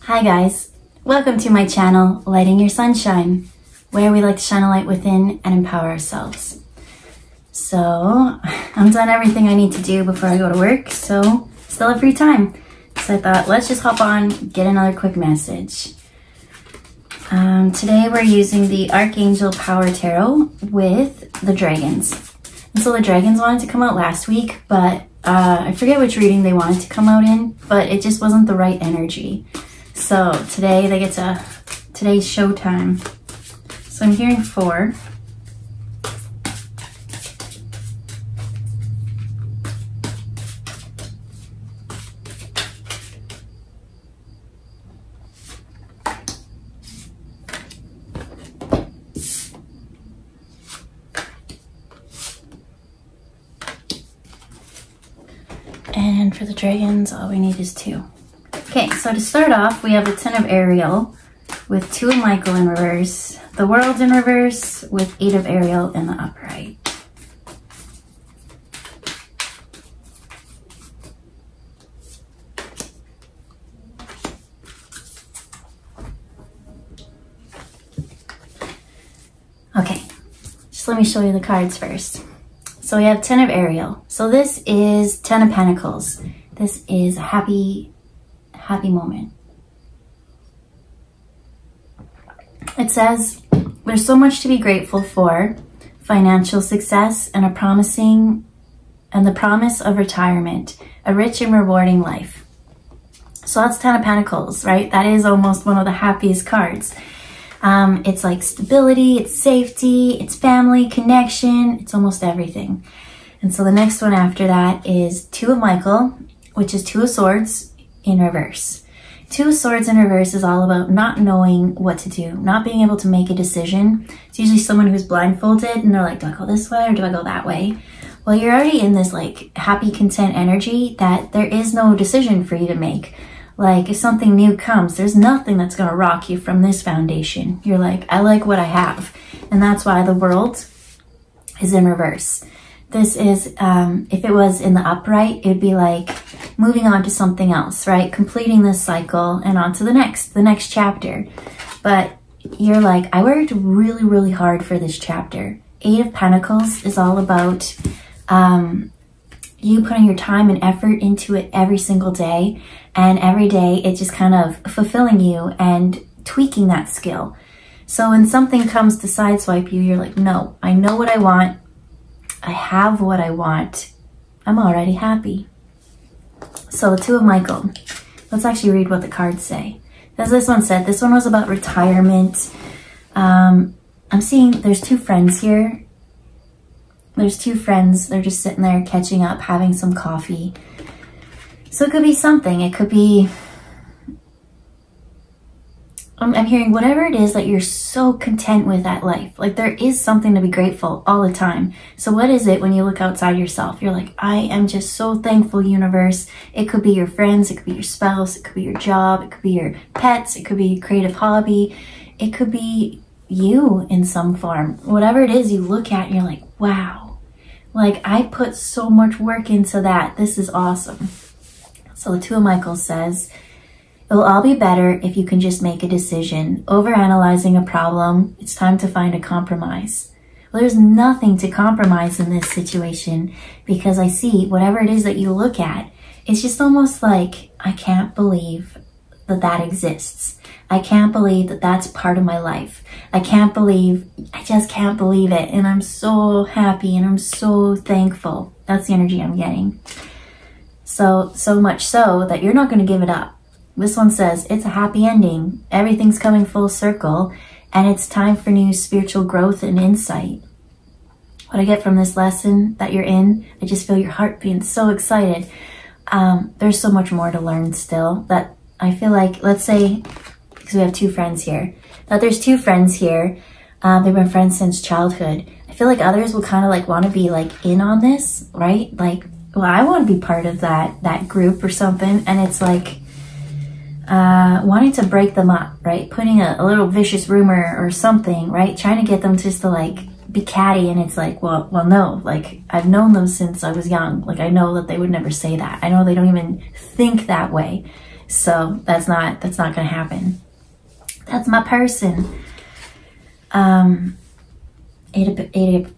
Hi guys, welcome to my channel, Lighting Your Sunshine, where we like to shine a light within and empower ourselves. So, I'm done everything I need to do before I go to work, so still have free time. So I thought, let's just hop on, get another quick message. Today we're using the Archangel Power Tarot with the dragons. And so the dragons wanted to come out last week, but I forget which reading they wanted to come out in, but it just wasn't the right energy. So today today's showtime. So I'm hearing 4. And for the dragons, all we need is 2. Okay, so to start off, we have the 10 of Ariel with 2 of Michael in reverse, the World in reverse with 8 of Ariel in the upright. Okay, just let me show you the cards first. So we have 10 of Ariel. So this is 10 of Pentacles. This is a happy moment. It says there's so much to be grateful for: financial success and the promise of retirement, a rich and rewarding life. So that's 10 of Pentacles, right? That is almost one of the happiest cards. It's like stability, it's safety, it's family, connection, it's almost everything. And so the next one after that is 2 of Michael, which is 2 of Swords in reverse. 2 of Swords in reverse is all about not knowing what to do, not being able to make a decision. It's usually someone who's blindfolded and they're like, do I go this way or do I go that way? Well, you're already in this like happy, content energy that there is no decision for you to make. Like if something new comes, there's nothing that's going to rock you from this foundation. You're like, I like what I have. And that's why the World is in reverse. This is, if it was in the upright, it'd be like moving on to something else, right? Completing this cycle and on to the next chapter. But you're like, I worked really, really hard for this chapter. 8 of Pentacles is all about you putting your time and effort into it every single day. And every day it's just kind of fulfilling you and tweaking that skill. So when something comes to sideswipe you, you're like, no, I know what I want. I have what I want. I'm already happy. So the 2 of Michael. Let's actually read what the cards say. As this one said, this one was about retirement. I'm seeing there's 2 friends here. There's 2 friends. They're just sitting there catching up, having some coffee. So it could be something. It could be, I'm hearing whatever it is that you're so content with at life. Like there is something to be grateful all the time. So what is it when you look outside yourself? You're like, I am just so thankful, universe. It could be your friends. It could be your spouse. It could be your job. It could be your pets. It could be a creative hobby. It could be you in some form. Whatever it is you look at and you're like, wow. Like I put so much work into that. This is awesome. So the 2 of Michael says, it'll all be better if you can just make a decision. Overanalyzing a problem, it's time to find a compromise. Well, there's nothing to compromise in this situation because I see whatever it is that you look at, it's just almost like, I can't believe that that exists. I can't believe that that's part of my life. I just can't believe it. And I'm so happy and I'm so thankful. That's the energy I'm getting. So much so that you're not going to give it up. This one says, it's a happy ending. Everything's coming full circle and it's time for new spiritual growth and insight. What I get from this lesson that you're in, I just feel your heart being so excited. There's so much more to learn still that I feel like, let's say, because we have 2 friends here, that there's 2 friends here. They've been friends since childhood. I feel like others will kind of like want to be like in on this, right? Like, well, I want to be part of that group or something. And it's like, wanting to break them up, right? Putting a little vicious rumor or something, right? Trying to get them just to like be catty. And it's like, well, no, like I've known them since I was young. Like I know that they would never say that. I know they don't even think that way. So that's not gonna happen. That's my person.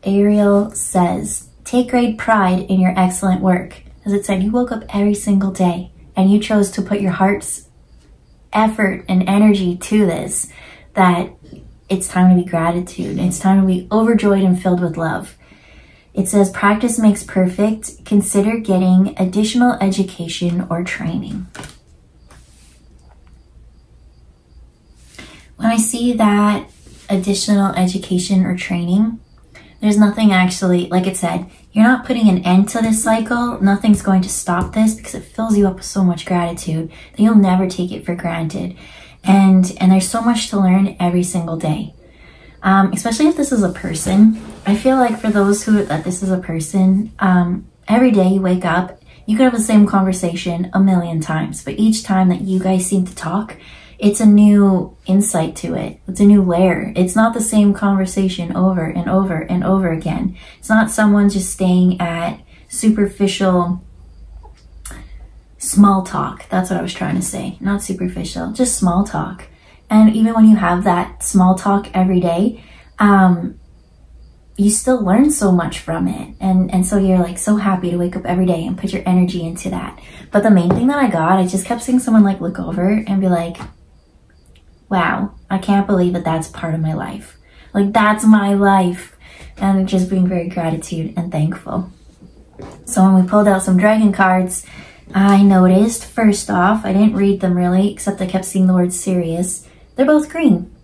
Ariel says, take great pride in your excellent work. As it said, you woke up every single day and you chose to put your heart's effort and energy to this, that it's time to be gratitude. It's time to be overjoyed and filled with love. It says, practice makes perfect. Consider getting additional education or training. When I see that additional education or training, there's nothing actually, like it said, you're not putting an end to this cycle. Nothing's going to stop this because it fills you up with so much gratitude that you'll never take it for granted. And there's so much to learn every single day. Especially if this is a person. I feel like for those that this is a person, every day you wake up, you could have the same conversation a million times, but each time that you guys seem to talk, it's a new insight to it. It's a new layer. It's not the same conversation over and over and over again. It's not someone just staying at superficial small talk. That's what I was trying to say. Not superficial, just small talk. And even when you have that small talk every day, you still learn so much from it. And so you're like so happy to wake up every day and put your energy into that. But the main thing that I just kept seeing someone like look over and be like, wow, I can't believe that that's part of my life. Like, that's my life. And just being very gratitude and thankful. So when we pulled out some dragon cards, I noticed, first off, I didn't read them really, except I kept seeing the word Sirius. They're both green.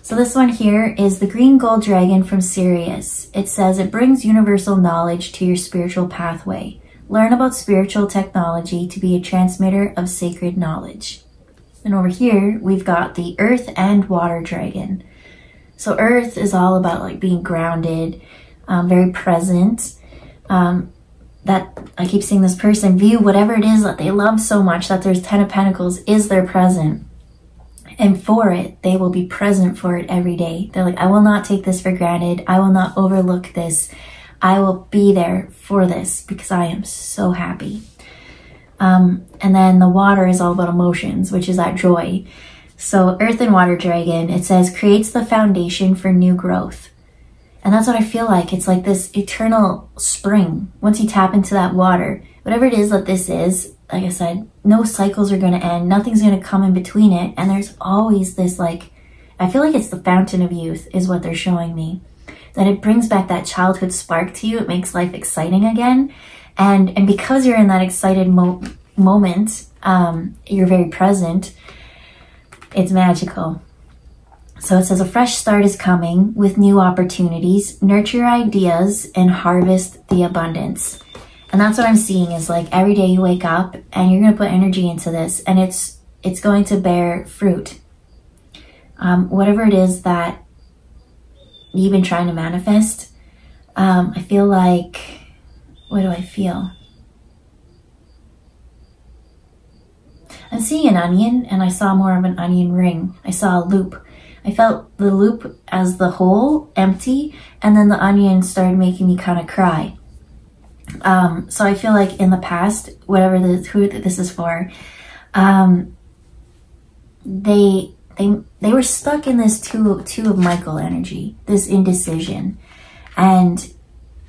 So this one here is the green gold dragon from Sirius. It says it brings universal knowledge to your spiritual pathway. Learn about spiritual technology to be a transmitter of sacred knowledge. And over here, we've got the earth and water dragon. So earth is all about like being grounded, very present. That I keep seeing this person view whatever it is that they love so much that there's 10 of Pentacles is their present. And for it, they will be present for it every day. They're like, I will not take this for granted. I will not overlook this. I will be there for this because I am so happy. And then the water is all about emotions, which is that joy. So earth and water dragon, it says, creates the foundation for new growth. And that's what I feel like. It's like this eternal spring. Once you tap into that water, whatever it is that this is, like I said, no cycles are going to end. Nothing's going to come in between it. And there's always this, like, I feel like it's the fountain of youth is what they're showing me. That it brings back that childhood spark to you. It makes life exciting again. And because you're in that excited moment, you're very present, it's magical. So it says a fresh start is coming with new opportunities. Nurture your ideas and harvest the abundance. And that's what I'm seeing is like every day you wake up and you're going to put energy into this and it's going to bear fruit. Whatever it is that you've been trying to manifest, I feel like, what do I feel? I'm seeing an onion and I saw more of an onion ring. I saw a loop. I felt the loop as the whole empty and then the onion started making me kind of cry. So I feel like in the past, who this is for, they were stuck in this two of Michael energy, this indecision.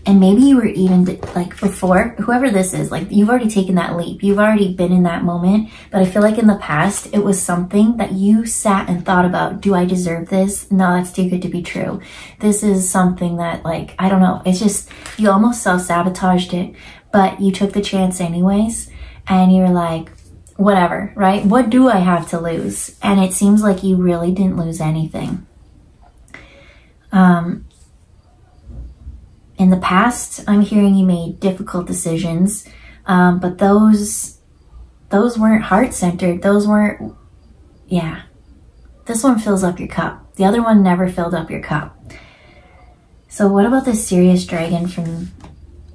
And maybe you were even like before, whoever this is, like you've already taken that leap. You've already been in that moment. But I feel like in the past, it was something that you sat and thought about. Do I deserve this? No, that's too good to be true. This is something that like, I don't know. It's just, you almost self-sabotaged it, but you took the chance anyways. And you're like, whatever, right? What do I have to lose? And it seems like you really didn't lose anything. In the past, I'm hearing you made difficult decisions, but those weren't heart-centered. Those weren't, yeah. This one fills up your cup. The other one never filled up your cup. So what about this Sirius dragon from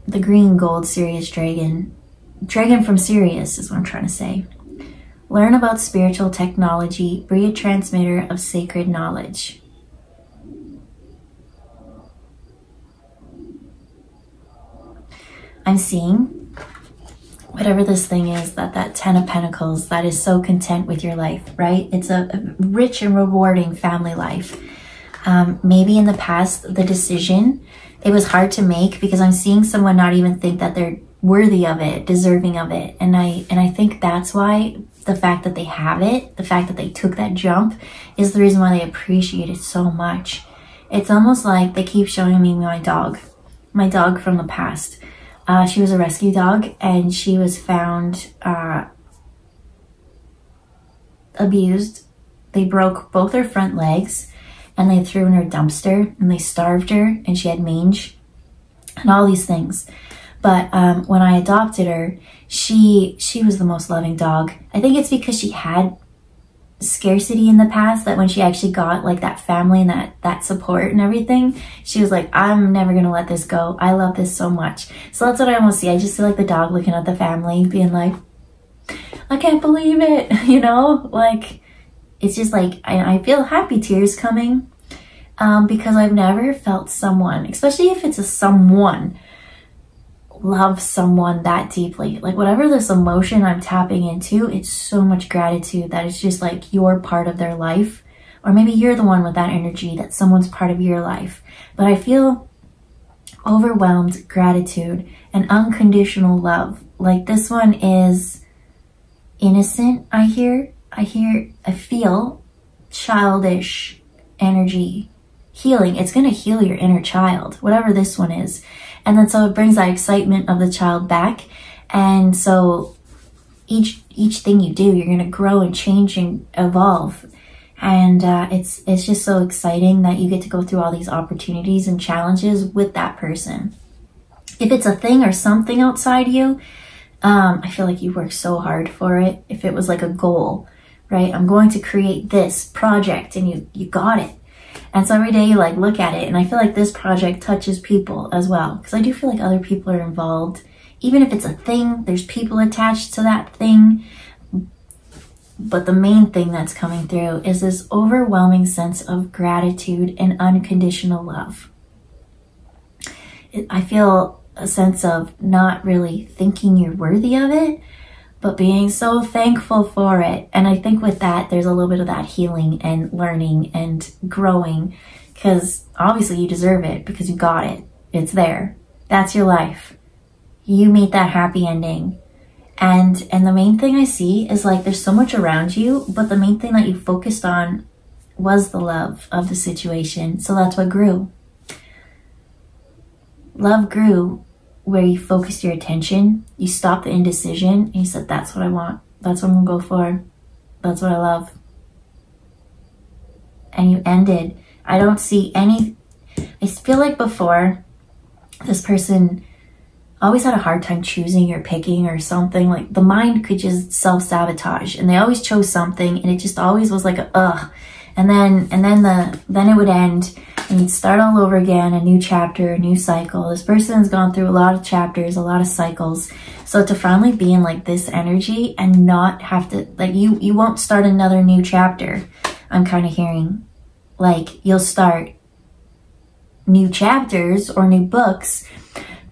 the green gold Sirius dragon? Dragon from Sirius is what I'm trying to say. Learn about spiritual technology. Be a transmitter of sacred knowledge. I'm seeing whatever this thing is, that 10 of Pentacles, that is so content with your life, right? It's a rich and rewarding family life. Maybe in the past, the decision, it was hard to make because I'm seeing someone not even think that they're worthy of it, deserving of it. And I think that's why the fact that they have it, the fact that they took that jump is the reason why they appreciate it so much. It's almost like they keep showing me my dog from the past. She was a rescue dog and she was found abused. They broke both her front legs and they threw in her dumpster and they starved her and she had mange and all these things. But when I adopted her, she was the most loving dog. I think it's because she had scarcity in the past that when she actually got like that family and that support and everything, she was like, I'm never gonna let this go. I love this so much. So that's what I almost see. I just see like the dog looking at the family being like, I can't believe it, you know? Like, it's just like, I feel happy tears coming because I've never felt someone, especially if it's a someone, love someone that deeply. Like whatever this emotion I'm tapping into, it's so much gratitude that it's just like you're part of their life, or maybe you're the one with that energy that someone's part of your life. But I feel overwhelmed gratitude and unconditional love. Like this one is innocent. I feel childish energy healing. It's going to heal your inner child, whatever this one is. And then so it brings that excitement of the child back. And so each thing you do, you're going to grow and change and evolve. And it's just so exciting that you get to go through all these opportunities and challenges with that person. If it's a thing or something outside you, I feel like you work so hard for it. If it was like a goal, right? I'm going to create this project and you got it. And so every day you like look at it, and I feel like this project touches people as well, because I do feel like other people are involved. Even if it's a thing, there's people attached to that thing. But the main thing that's coming through is this overwhelming sense of gratitude and unconditional love. I feel a sense of not really thinking you're worthy of it, but being so thankful for it. And I think with that, there's a little bit of that healing and learning and growing, because obviously you deserve it because you got it. It's there. That's your life. You meet that happy ending. And the main thing I see is like there's so much around you, but the main thing that you focused on was the love of the situation. So that's what grew. Love grew where you focused your attention, you stopped the indecision, and you said, that's what I want. That's what I'm gonna go for. That's what I love. And you ended. I don't see any, I feel like before, this person always had a hard time choosing or picking or something. Like the mind could just self-sabotage, and they always chose something, and it just always was like a ugh. And then it would end, and you'd start all over again, a new chapter, a new cycle. This person's gone through a lot of chapters, a lot of cycles. So to finally be in like this energy and not have to, like you won't start another new chapter. I'm kind of hearing like you'll start new chapters or new books,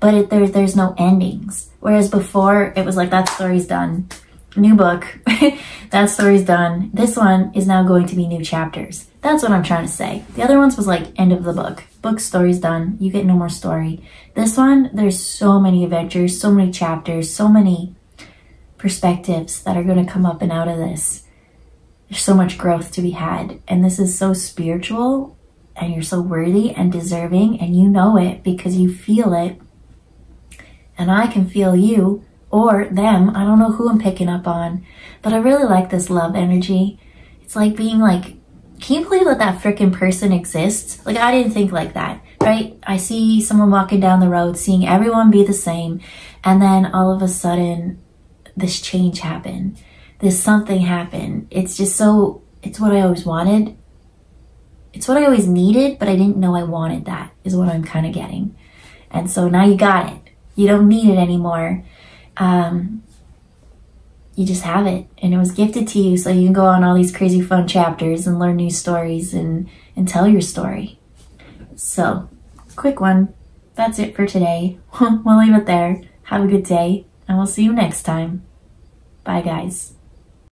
but there's no endings. Whereas before it was like that story's done. New book, that story's done. This one is now going to be new chapters. That's what I'm trying to say. The other ones was like end of the book. Book story's done. You get no more story. This one, there's so many adventures, so many chapters, so many perspectives that are going to come up and out of this. There's so much growth to be had. And this is so spiritual, and you're so worthy and deserving, and you know it because you feel it. And I can feel you. Or them, I don't know who I'm picking up on, but I really like this love energy. It's like being like, can you believe that that freaking person exists? Like, I didn't think like that, right? I see someone walking down the road, seeing everyone be the same, and then all of a sudden, this change happened. This something happened. It's just so, it's what I always wanted. It's what I always needed, but I didn't know I wanted that, is what I'm kind of getting. And so now you got it. You don't need it anymore. You just have it, and it was gifted to you so you can go on all these crazy fun chapters and learn new stories and tell your story. So, quick one. That's it for today. We'll leave it there. Have a good day. and we'll see you next time. Bye, guys.